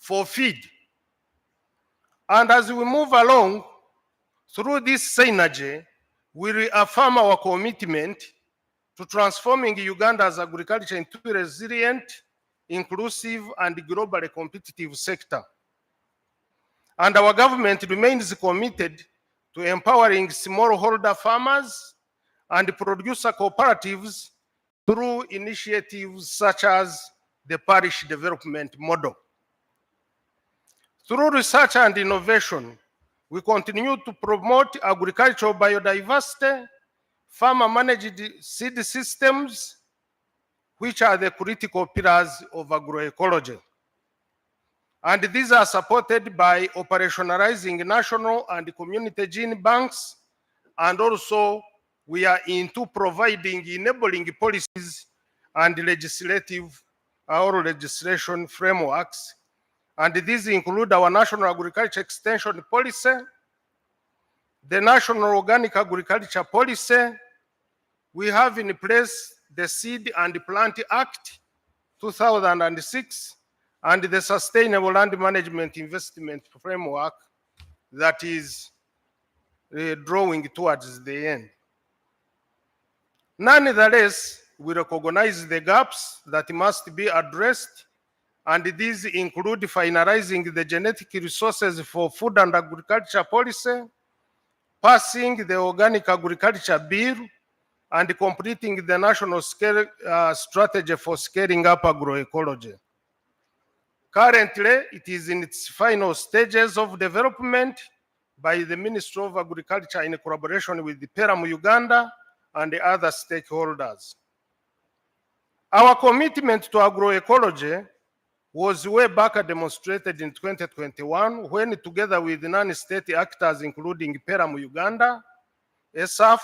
for feed. And as we move along through this synergy, we reaffirm our commitment to transforming Uganda's agriculture into a resilient, inclusive, and globally competitive sector. And our government remains committed to empowering smallholder farmers and producer cooperatives through initiatives such as the parish development model. Through research and innovation, we continue to promote agricultural biodiversity, farmer-managed seed systems, which are the critical pillars of agroecology. And these are supported by operationalizing national and community gene banks, and also we are into providing enabling policies and legislative or legislation frameworks. And these include our National Agriculture Extension Policy, the National Organic Agriculture Policy. We have in place the Seed and Plant Act 2006 and the Sustainable Land Management Investment Framework that is drawing towards the end. Nonetheless, we recognize the gaps that must be addressed, and these include finalizing the genetic resources for food and agriculture policy, passing the Organic Agriculture Bill, and completing the national scale strategy for scaling up agroecology. Currently, it is in its final stages of development by the Ministry of Agriculture in collaboration with the Pelum Uganda and the other stakeholders. Our commitment to agroecology was way back demonstrated in 2021 when, together with non-state actors including Pelum Uganda, ESAF,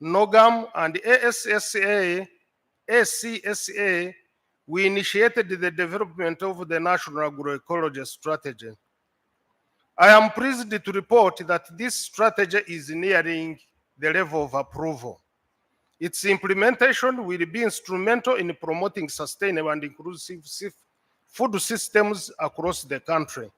NOGAM, and ACSA, we initiated the development of the National Agroecology Strategy. I am pleased to report that this strategy is nearing the level of approval. Its implementation will be instrumental in promoting sustainable and inclusive food systems across the country.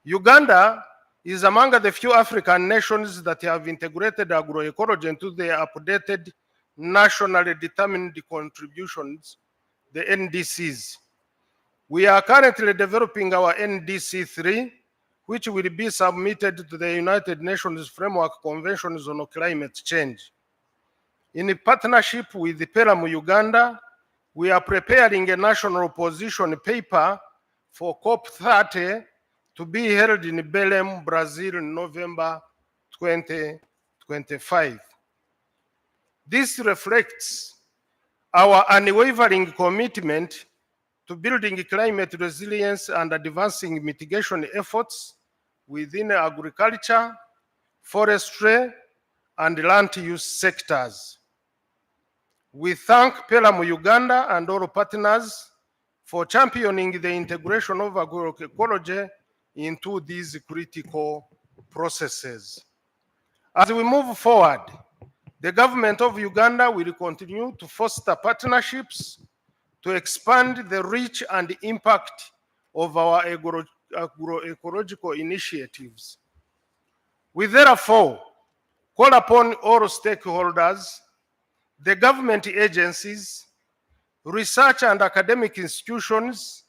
Uganda is among the few African nations that have integrated agroecology into their updated nationally determined contributions, the NDCs. We are currently developing our NDC 3, which will be submitted to the United Nations Framework Conventions on Climate Change. In partnership with the Pelum Uganda, we are preparing a national position paper for COP30 to be held in Belém, Brazil in November 2025. This reflects our unwavering commitment to building climate resilience and advancing mitigation efforts within agriculture, forestry, and land use sectors. We thank Pelum Uganda and all partners for championing the integration of agroecology into these critical processes. As we move forward, the government of Uganda will continue to foster partnerships to expand the reach and impact of our agroecological initiatives. We therefore call upon all stakeholders, the government agencies, research and academic institutions,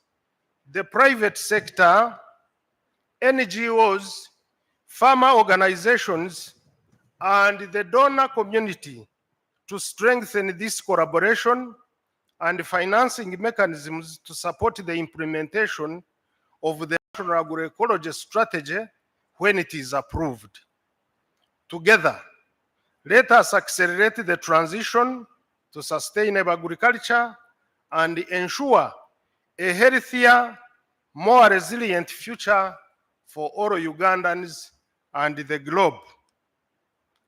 the private sector, NGOs, farmer organizations, and the donor community to strengthen this collaboration and financing mechanisms to support the implementation of the National Agroecology Strategy when it is approved. Together, let us accelerate the transition to sustainable agriculture and ensure a healthier, more resilient future for all Ugandans and the globe.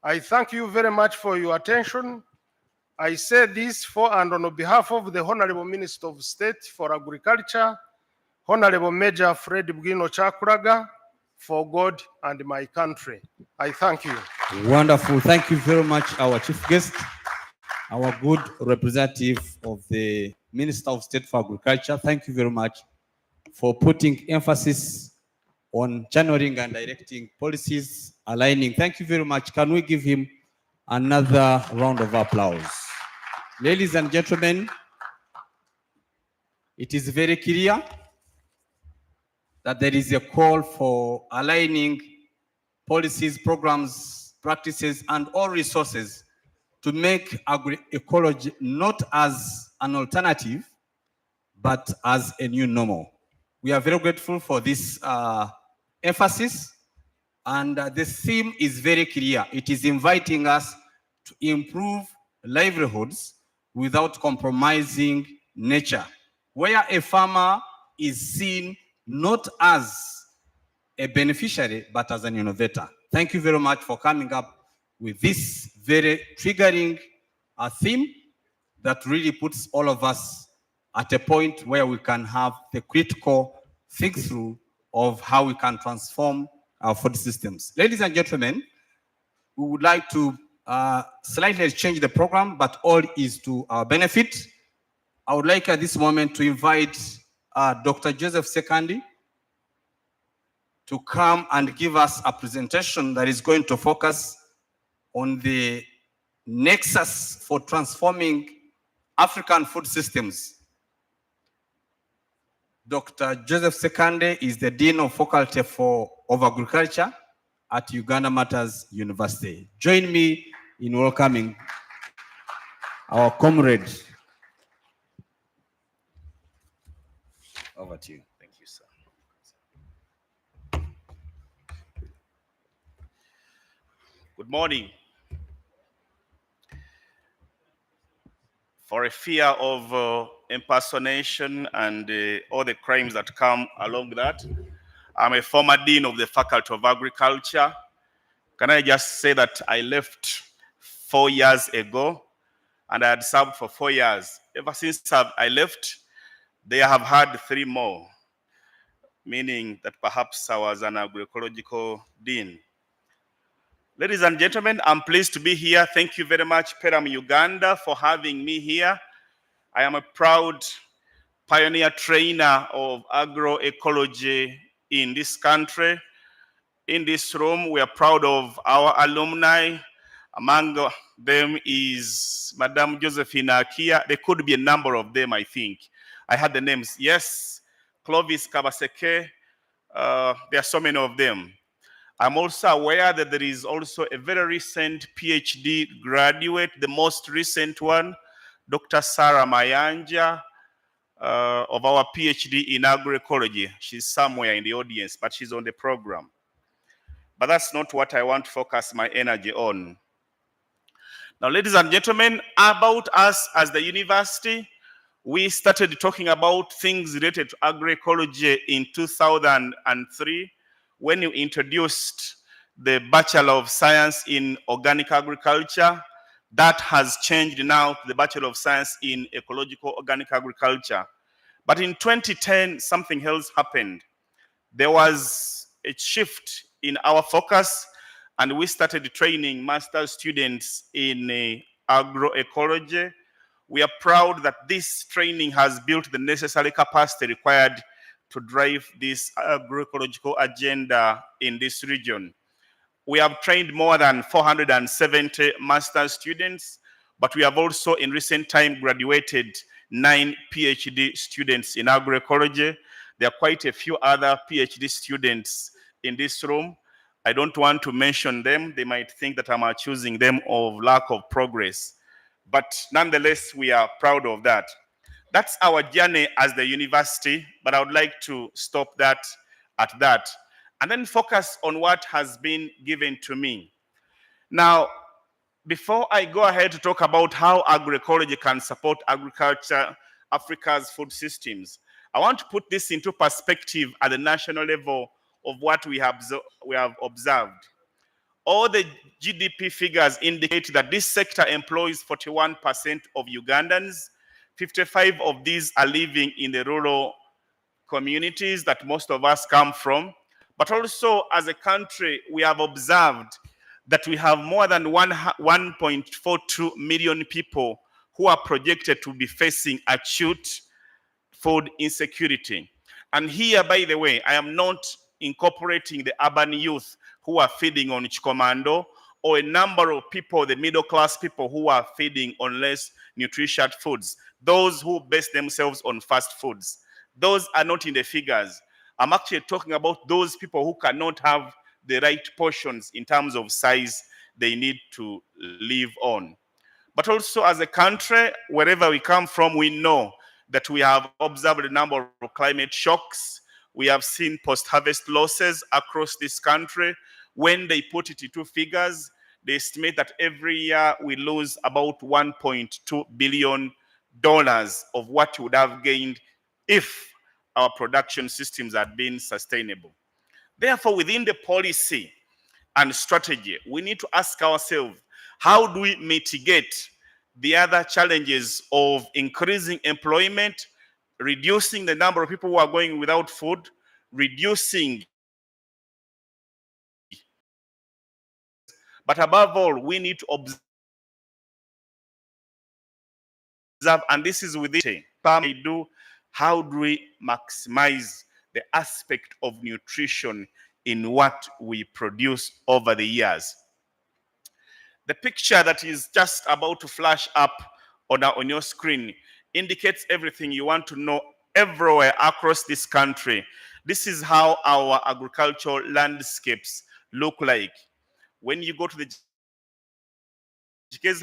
I thank you very much for your attention. I say this for and on behalf of the Honorable Minister of State for Agriculture, Honorable Major Fred Bugino Chakuraga, for God and my country. I thank you. Wonderful. Thank you very much, our chief guest, our good representative of the Minister of State for Agriculture. Thank you very much for putting emphasis on channeling and directing policies, aligning. Thank you very much. Can we give him another round of applause? Ladies and gentlemen, it is very clear that there is a call for aligning policies, programs, practices, and all resources to make agroecology not as an alternative, but as a new normal. We are very grateful for this emphasis, and the theme is very clear. It is inviting us to improve livelihoods without compromising nature, where a farmer is seen not as a beneficiary, but as an innovator. Thank you very much for coming up with this very triggering theme that really puts all of us at a point where we can have the critical think through of how we can transform our food systems. Ladies and gentlemen, we would like to slightly change the program, but all is to our benefit. I would like at this moment to invite Dr. Joseph Sekandi to come and give us a presentation that is going to focus on the nexus for transforming African food systems. Dr. Joseph Sekande is the Dean of Faculty of Agriculture at Uganda'S University. Join me in welcoming our comrade. Over to you. Thank you, sir. Good morning. For a fear of impersonation and all the crimes that come along that, I'm a former dean of the Faculty of Agriculture. Can I just say that I left 4 years ago, and I had served for 4 years. Ever since I left, they have had 3 more, meaning that perhaps I was an agroecological dean. Ladies and gentlemen, I'm pleased to be here. Thank you very much, Pelum Uganda, for having me here. I am a proud pioneer trainer of agroecology in this country. In this room, we are proud of our alumni. Among them is Madame Josephine Akia. There could be a number of them, I think. I had the names. Yes, Clovis Kabaseke. There are so many of them. I'm also aware that there is also a very recent PhD graduate, the most recent one, Dr. Sarah Mayanja, of our PhD in agroecology. She's somewhere in the audience, but she's on the program. But that's not what I want to focus my energy on. Now, ladies and gentlemen, about us as the university, we started talking about things related to agroecology in 2003 when you introduced the Bachelor of Science in Organic Agriculture. That has changed now to the Bachelor of Science in Ecological Organic Agriculture. But in 2010, something else happened. There was a shift in our focus, and we started training master's students in agroecology. We are proud that this training has built the necessary capacity required to drive this agroecological agenda in this region. We have trained more than 470 master's students, but we have also in recent time graduated 9 PhD students in agroecology. There are quite a few other PhD students in this room. I don't want to mention them. They might think that I'm accusing them of lack of progress. But nonetheless, we are proud of that. That's our journey as the university, but I would like to stop that at that and then focus on what has been given to me. Now, before I go ahead to talk about how agroecology can support agriculture, Africa's food systems, I want to put this into perspective at the national level of what we have observed. All the GDP figures indicate that this sector employs 41% of Ugandans. 55 of these are living in the rural communities that most of us come from. But also, as a country, we have observed that we have more than 1.42 million people who are projected to be facing acute food insecurity. And here, by the way, I am not incorporating the urban youth who are feeding on Chikomando, or a number of people, the middle class people who are feeding on less nutritious foods, those who base themselves on fast foods. Those are not in the figures. I'm actually talking about those people who cannot have the right portions in terms of size they need to live on. But also as a country, wherever we come from, we know that we have observed a number of climate shocks. We have seen post-harvest losses across this country. When they put it into figures, they estimate that every year we lose about $1.2 billion of what we would have gained if our production systems had been sustainable. Therefore, within the policy and strategy, we need to ask ourselves, how do we mitigate the other challenges of increasing employment, reducing the number of people who are going without food, reducing but above all, we need to observe, and this is within how do we maximize the aspect of nutrition in what we produce over the years. The picture that is just about to flash up on your screen indicates everything you want to know everywhere across this country. This is how our agricultural landscapes look like. When you go to the